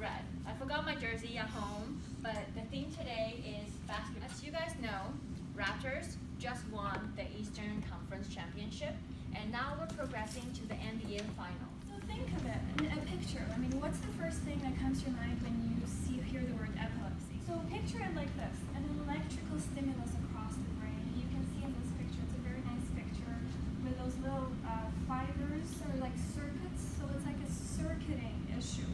red. I forgot my jersey at home, but the theme today is basketball. As you guys know, Raptors just won the Eastern Conference Championship, and now we're progressing to the NBA Finals. So think of it, a picture. I mean, what's the first thing that comes to your mind when you hear the word epilepsy? So picture it like this, an electrical stimulus across the brain. You can see in this picture, it's a very nice picture, with those little fibers or like circuits. So it's like a circuiting issue,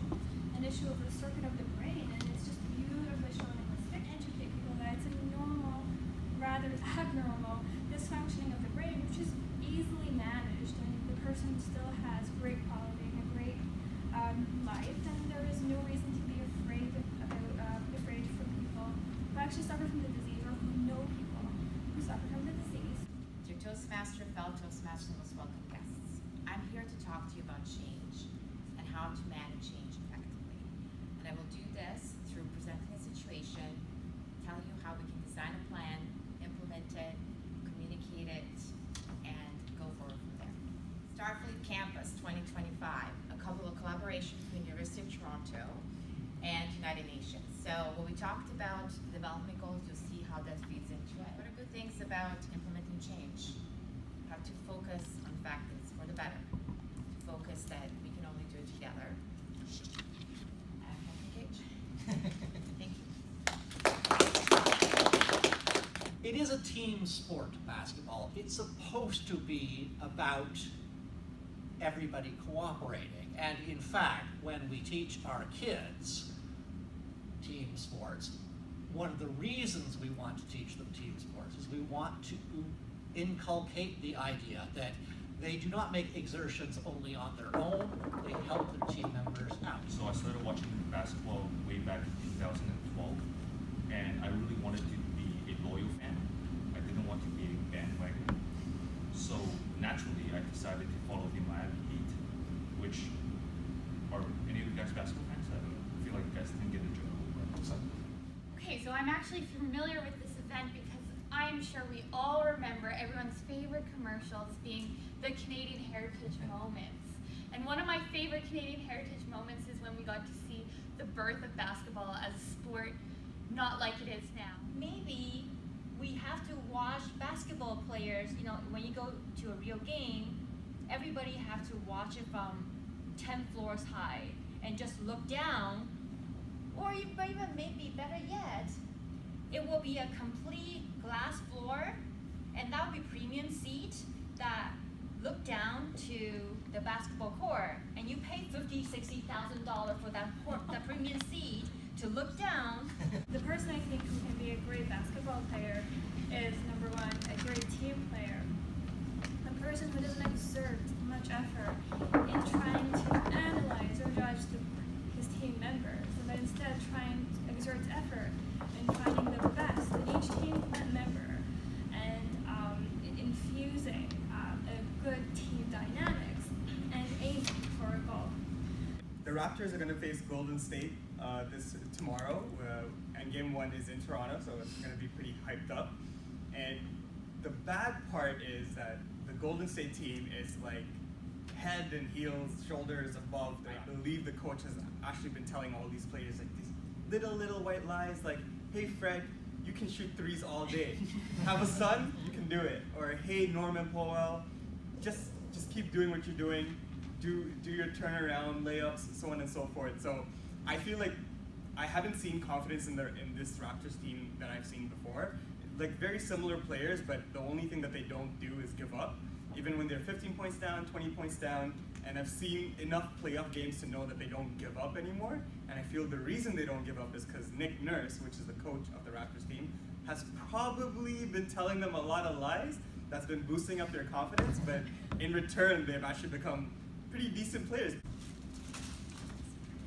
an issue of the circuit of the brain, and it's just beautifully shown in this picture. Educate people that it's a normal, rather abnormal dysfunctioning of the brain, which is easily managed, and the person still has great quality and a great life, and there is no reason to be afraid for people who actually suffer from the disease or who know people who suffer from the disease. Dear Toastmaster, fellow Toastmasters, and most welcome guests, I'm here to talk to you about change and how to manage change effectively. And I will do this through presenting a situation, telling you how we can design a plan, implement it, communicate it, and go forward from there. Starfleet Campus 2025, a couple of collaboration between University of Toronto and United Nations. So when we talked about development goals, you'll see how that feeds into it. What are good things about implementing change? You have to focus on the fact that it's for the better. To focus that we can only do it together. And engage. Thank you. It is a team sport, basketball. It's supposed to be about everybody cooperating. And in fact, when we teach our kids team sports, one of the reasons we want to teach them team sports is we want to inculcate the idea that they do not make exertions only on their own, they help their team members out. So I started watching basketball way back in 2012, and I really wanted to be a loyal fan. I didn't want to be a bandwagon. So naturally, I decided to follow the Miami Heat, which are any of you guys basketball fans? I feel like you guys didn't get a joke. Okay, so I'm actually familiar with this event because I'm sure we all remember everyone's favorite commercials being the Canadian Heritage Moments. And one of my favorite Canadian Heritage Moments is when we got to see the birth of basketball as a sport not like it is now. Maybe we have to watch basketball players, when you go to a real game, everybody have to watch it from 10 floors high and just look down, or even maybe better yet, it will be a complete glass floor, and that will be premium seat that look down to the basketball court, and you pay $50,000-$60,000 for that premium seat to look down. The person I think who can be a great basketball player is, number one, a great team player. A person who doesn't exert much effort in trying to analyze or judge his team members, but instead trying to exert effort in finding the best in each team member and infusing a good team dynamics and aiming for a goal. The Raptors are going to face Golden State tomorrow, and Game 1 is in Toronto, so it's going to be pretty hyped up. And the bad part is that the Golden State team is like head and heels, shoulders above. I believe the coach has actually been telling all these players like these little white lies, like, hey Fred, you can shoot threes all day. Have a son, you can do it. Or hey Norman Powell, just keep doing what you're doing. Do your turnaround layups, so on and so forth. So I feel like I haven't seen confidence in this Raptors team that I've seen before. Like very similar players, but the only thing that they don't do is give up. Even when they're 15 points down, 20 points down, and I've seen enough playoff games to know that they don't give up anymore. And I feel the reason they don't give up is because Nick Nurse, which is the coach of the Raptors team, has probably been telling them a lot of lies that's been boosting up their confidence, but in return, they've actually become pretty decent players.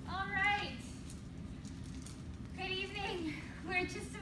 All right. Good evening. We're just